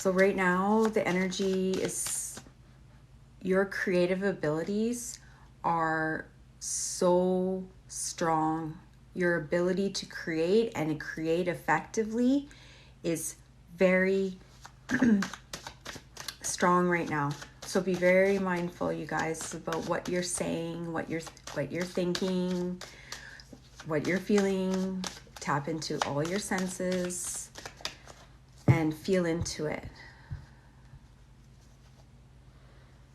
So right now, the energy is, your creative abilities are so strong. Your ability to create and create effectively is very strong right now. So be very mindful, you guys, about what you're saying, what you're thinking, what you're feeling. Tap into all your senses and feel into it.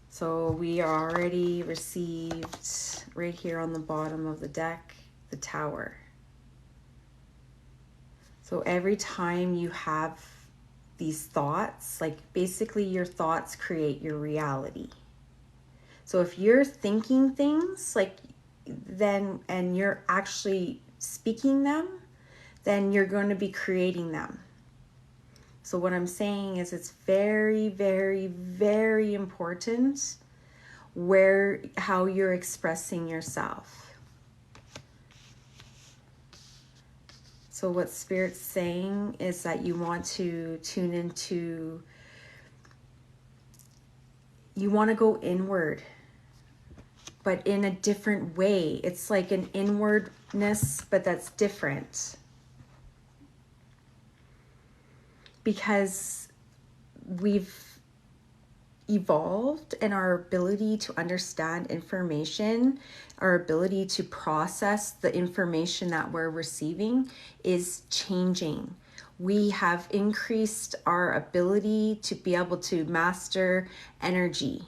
So we already received right here on the bottom of the deck, the Tower. So every time you have these thoughts, like basically your thoughts create your reality. So if you're thinking things like then, and you're actually speaking them, then you're going to be creating them. So what I'm saying is it's very, very, very important how you're expressing yourself. So what Spirit's saying is that you want to tune into, you want to go inward, but in a different way. It's like an inwardness, but that's different. Because we've evolved in our ability to understand information, our ability to process the information that we're receiving is changing. We have increased our ability to be able to master energy.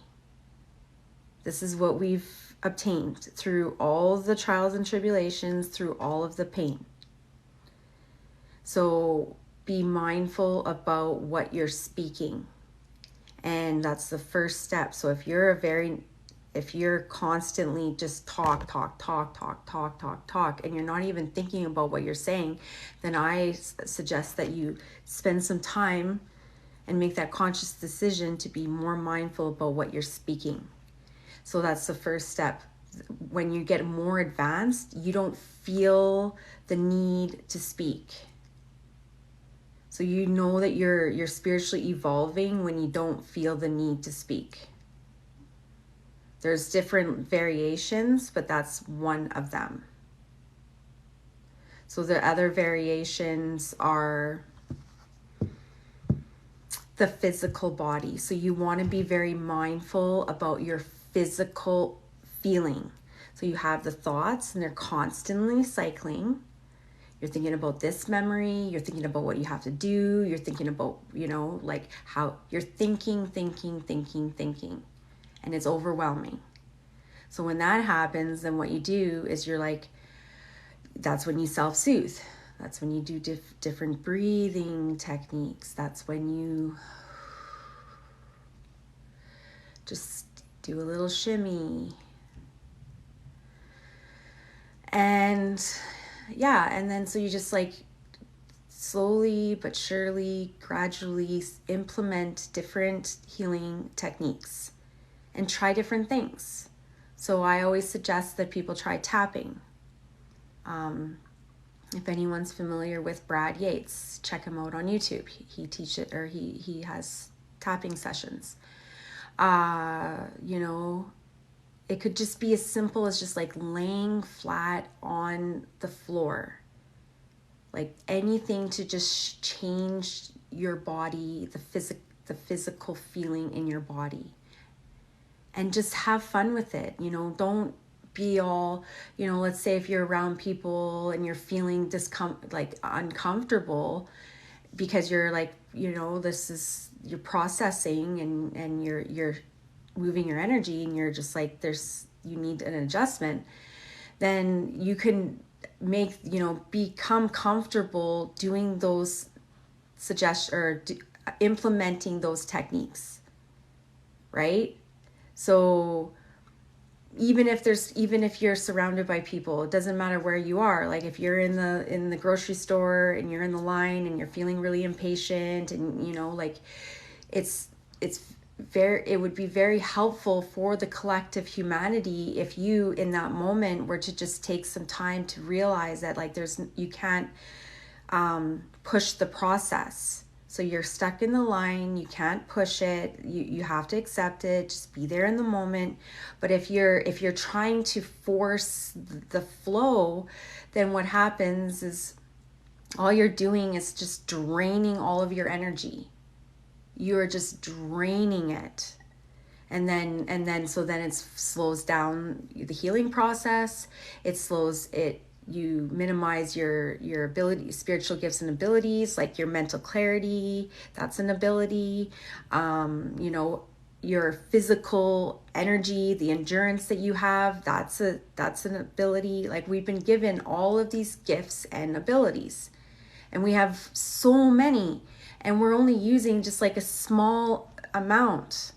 This is what we've obtained through all the trials and tribulations, through all of the pain. So be mindful about what you're speaking. And that's the first step. So if you're constantly just talk, and you're not even thinking about what you're saying, then I suggest that you spend some time and make that conscious decision to be more mindful about what you're speaking. So that's the first step. When you get more advanced, you don't feel the need to speak. So you know that you're spiritually evolving when you don't feel the need to speak. There's different variations, but that's one of them. So the other variations are the physical body. So you want to be very mindful about your physical feeling. So you have the thoughts and they're constantly cycling. You're thinking about this memory, you're thinking about what you have to do, you're thinking about, like how you're thinking. And it's overwhelming. So when that happens, then what you do is that's when you self-soothe. That's when you do different breathing techniques. That's when you just do a little shimmy. And then so you just slowly but surely, gradually implement different healing techniques and try different things. So I always suggest that people try tapping. If anyone's familiar with Brad Yates, check him out on YouTube. He teaches, or he has tapping sessions. It could just be as simple as just laying flat on the floor. Anything to just change your body, the physical feeling in your body. And just have fun with it. Don't be all, let's say if you're around people and you're feeling uncomfortable because you're you're processing and you're moving your energy and you're just you need an adjustment, then you can become comfortable doing those implementing those techniques, right? So even if you're surrounded by people, it doesn't matter where you are. If you're in the grocery store and you're in the line and you're feeling really impatient and it would be very helpful for the collective humanity if you in that moment were to just take some time to realize that you can't push the process. So you're stuck in the line, you can't push it, you have to accept it, just be there in the moment. But if you're trying to force the flow, then what happens is all you're doing is just draining all of your energy. You're just draining it. And then so then it slows down the healing process. You minimize your ability, spiritual gifts and abilities, like your mental clarity. That's an ability. Your physical energy, the endurance that you have, that's an ability. Like, we've been given all of these gifts and abilities, and we have so many, and we're only using just like a small amount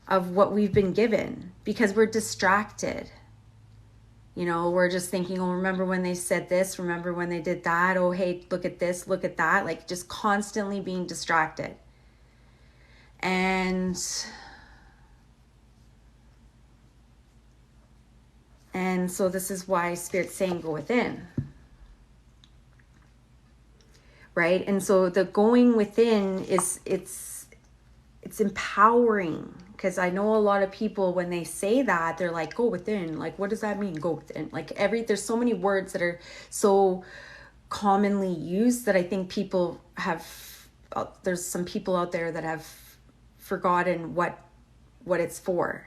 of what we've been given because we're distracted. We're just thinking, oh, remember when they said this? Remember when they did that? Oh, hey, look at this, look at that. Like, just constantly being distracted. And so this is why Spirit's saying go within. Right? And so the going within it's empowering, because I know a lot of people, when they say that, they're like, go within. Like, what does that mean, go within? Like, there's so many words that are so commonly used that I think people have, there's some people out there that have forgotten what it's for,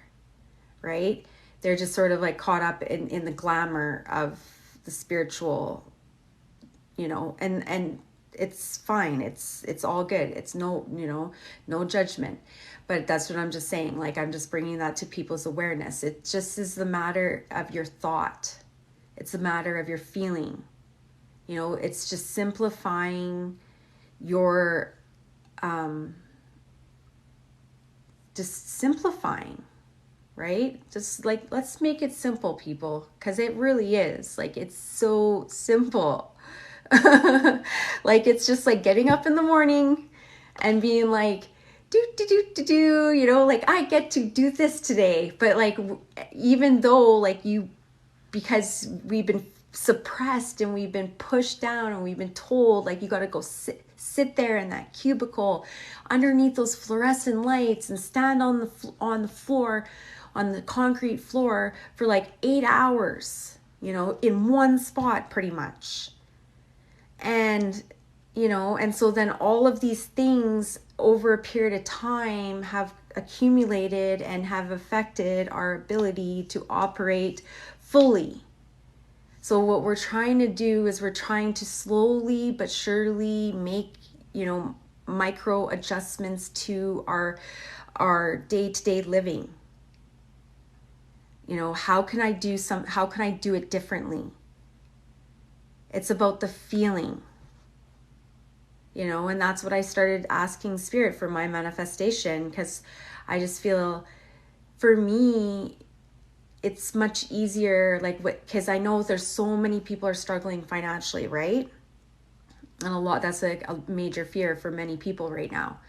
right? They're just sort of like caught up in the glamour of the spiritual, and it's fine. It's all good. It's no judgment. But that's what I'm just saying. Like, I'm just bringing that to people's awareness. It just is the matter of your thought. It's a matter of your feeling. It's just simplifying your, just simplifying, right? Just like, let's make it simple, people, because it really is. Like, it's so simple. Like, it's just like getting up in the morning and being like, like, I get to do this today. But like, even though like because we've been suppressed and we've been pushed down and we've been told, like, you got to go sit there in that cubicle underneath those fluorescent lights and stand on the floor, on the concrete floor for like 8 hours, in one spot pretty much. And and so then all of these things over a period of time have accumulated and have affected our ability to operate fully. So what we're trying to do is we're trying to slowly but surely make, micro adjustments to our day-to-day living. How can I do it differently? It's about the feeling. And that's what I started asking Spirit for my manifestation, because I just feel, for me, it's much easier, like, because I know there's so many people are struggling financially, right? And that's like a major fear for many people right now.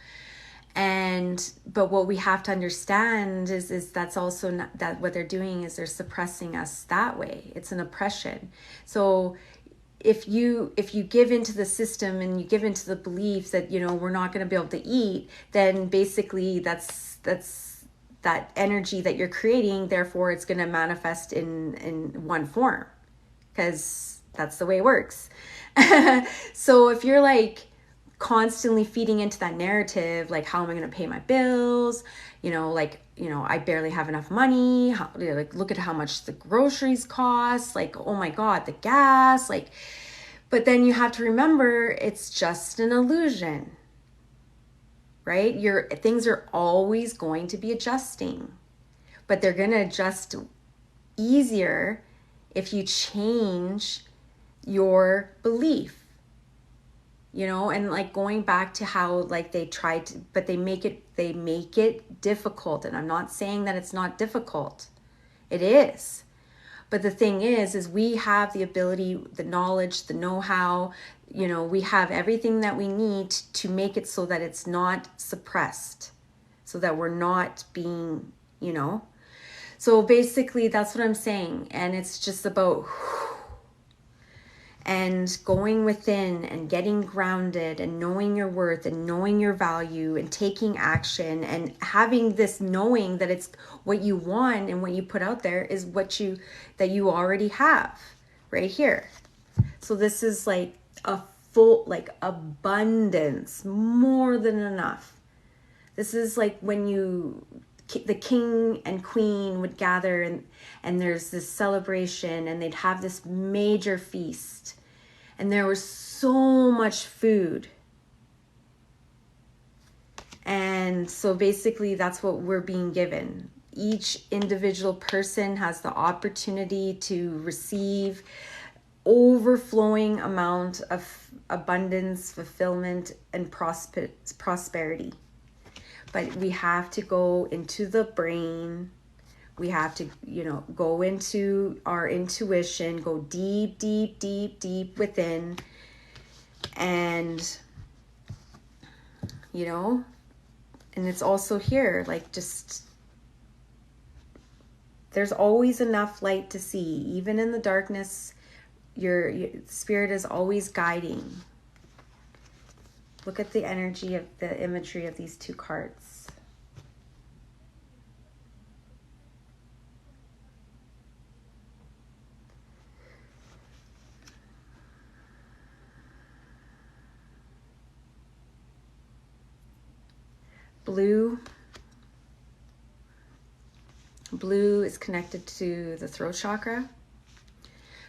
But what we have to understand is that's also not, that what they're doing is they're suppressing us that way. It's an oppression. So if you give into the system and you give into the belief that, we're not going to be able to eat, then basically that's that energy that you're creating. Therefore, it's going to manifest in one form, because that's the way it works. So if you're like constantly feeding into that narrative, like, how am I going to pay my bills? I barely have enough money. Look at how much the groceries cost. Like, oh my God, the gas. Like, but then you have to remember, it's just an illusion, right? Things are always going to be adjusting, but they're going to adjust easier if you change your belief. And like, going back to how like they tried to, but they make it difficult. And I'm not saying that it's not difficult. It is. But the thing is we have the ability, the knowledge, the know-how, we have everything that we need to make it so that it's not suppressed, so that we're not being, So basically that's what I'm saying. And it's just about, and going within and getting grounded and knowing your worth and knowing your value and taking action and having this knowing that it's what you want and what you put out there is what you already have right here. So this is like a full, like abundance, more than enough. This is like when the king and queen would gather and there's this celebration and they'd have this major feast and there was so much food. And so basically that's what we're being given. Each individual person has the opportunity to receive overflowing amount of abundance, fulfillment, and prosperity. But we have to go into the brain. We have to, go into our intuition, go deep, deep, deep, deep within. And, and it's also here, like just, there's always enough light to see. Even in the darkness, your spirit is always guiding. Look at the energy of the imagery of these two cards. Blue is connected to the throat chakra.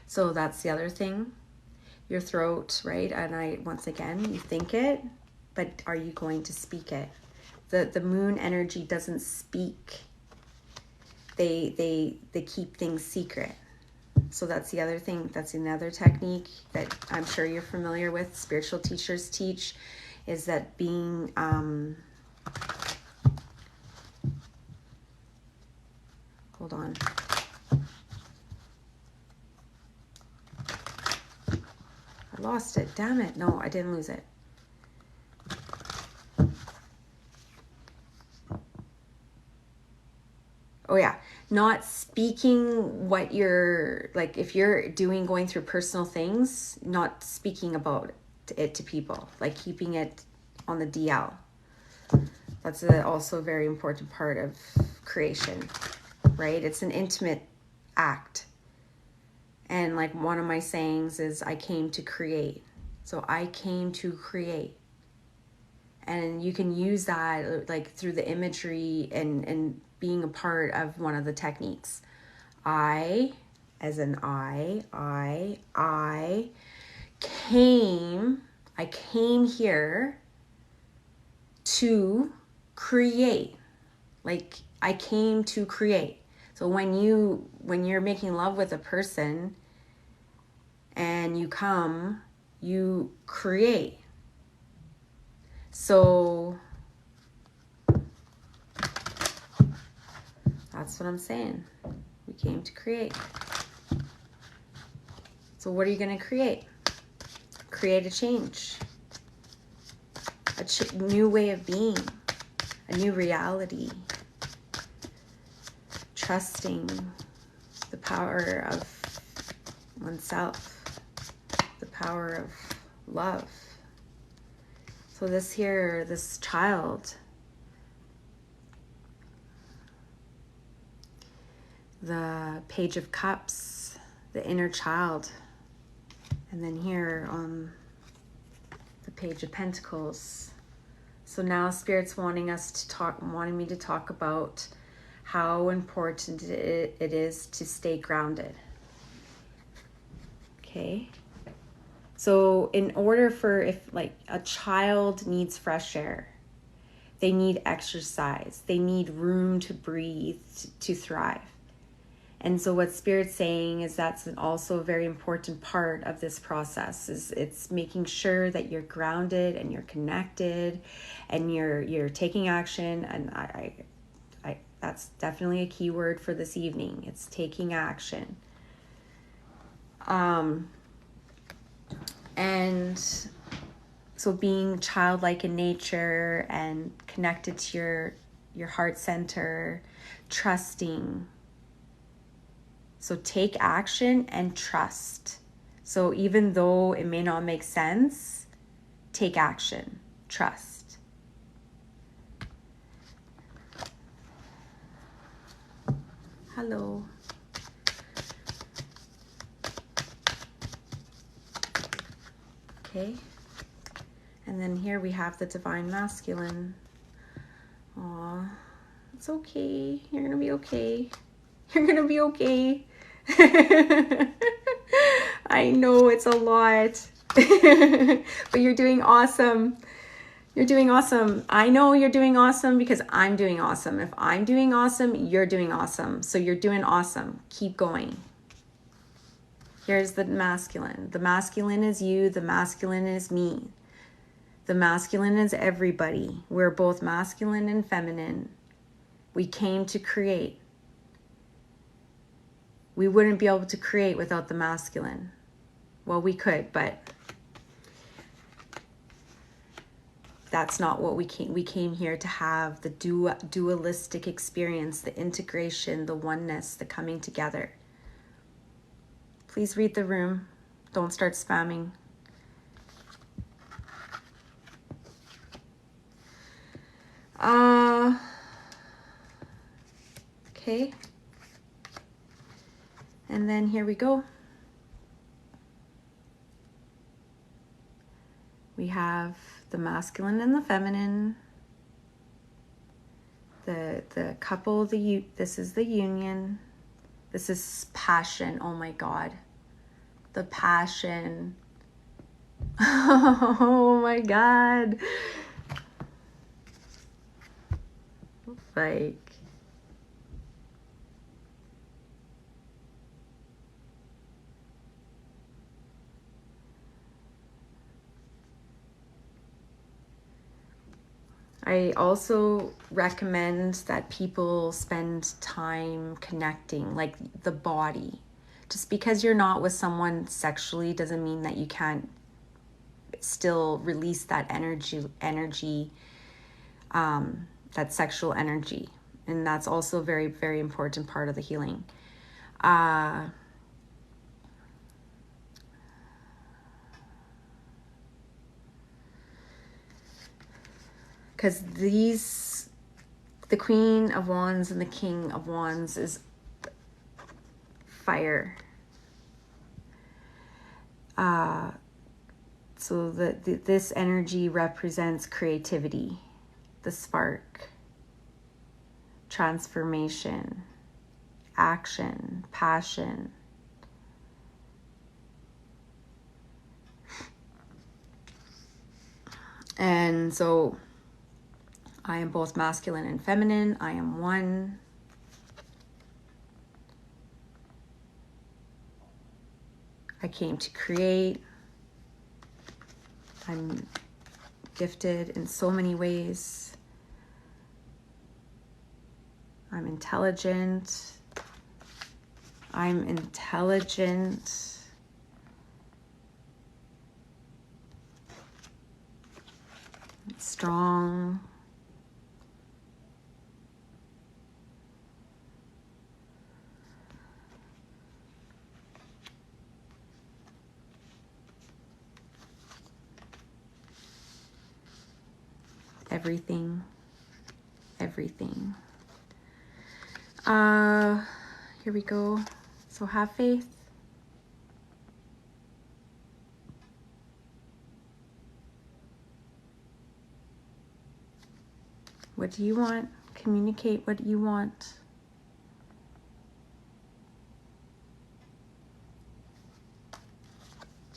So that's the other thing. Your throat, right? And once again, you think it, but are you going to speak it? The moon energy doesn't speak. They keep things secret. So that's the other thing. That's another technique that I'm sure you're familiar with. Spiritual teachers teach is that being hold on. I lost it. Damn it. No, I didn't lose it. Oh yeah. Not speaking what you're, like if you're going through personal things, not speaking about it to people, like keeping it on the DL. That's also a very important part of creation, right? It's an intimate act. And like one of my sayings is, I came to create. So I came to create. And you can use that like through the imagery and being a part of one of the techniques. I, as in I came here to create. Like I came to create. So when you're making love with a person and you come, you create. So that's what I'm saying. We came to create. So what are you going to create? Create a change. A new way of being. A new reality. Trusting the power of oneself. The power of love. So this child, the Page of Cups, the inner child, and then here on the Page of Pentacles. So now Spirit's wanting me to talk about how important it is to stay grounded. Okay. So in order for, if like a child needs fresh air, they need exercise, they need room to breathe, to thrive. And so what Spirit's saying is that's also a very important part of this process, is it's making sure that you're grounded and you're connected and you're taking action. And I that's definitely a key word for this evening. It's taking action. And so being childlike in nature and connected to your heart center, trusting. So take action and trust. So even though it may not make sense, take action, trust. Hello. Okay. And then here we have the Divine Masculine. Aw, it's okay. You're gonna be okay. You're gonna be okay. I know it's a lot, but you're doing awesome. You're doing awesome. I know you're doing awesome because I'm doing awesome. If I'm doing awesome, you're doing awesome. So you're doing awesome. Keep going. Here's the masculine. The masculine is you. The masculine is me. The masculine is everybody. We're both masculine and feminine. We came to create. We wouldn't be able to create without the masculine. Well, we could, but that's not what we came. We came here to have the dualistic experience, the integration, the oneness, the coming together. Please read the room. Don't start spamming. Okay. And then here we go. We have the masculine and the feminine. The couple, this is the union. This is passion. Oh my God. The passion. Oh my God. Like, I also recommend that people spend time connecting, like the body. Just because you're not with someone sexually doesn't mean that you can't still release that energy, that sexual energy. And that's also a very, very important part of the healing. Because the Queen of Wands and the King of Wands is fire. So this energy represents creativity, the spark, transformation, action, passion. And so I am both masculine and feminine. I am one. I came to create. I'm gifted in so many ways. I'm intelligent. I'm intelligent. Strong. Everything. Here we go. So have faith. What do you want? Communicate what you want. Do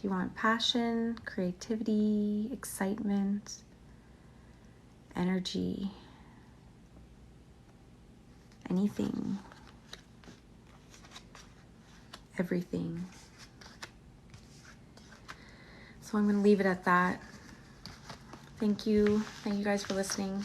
you want passion, creativity, excitement, energy, anything, everything? So I'm going to leave it at that. Thank you. Thank you guys for listening.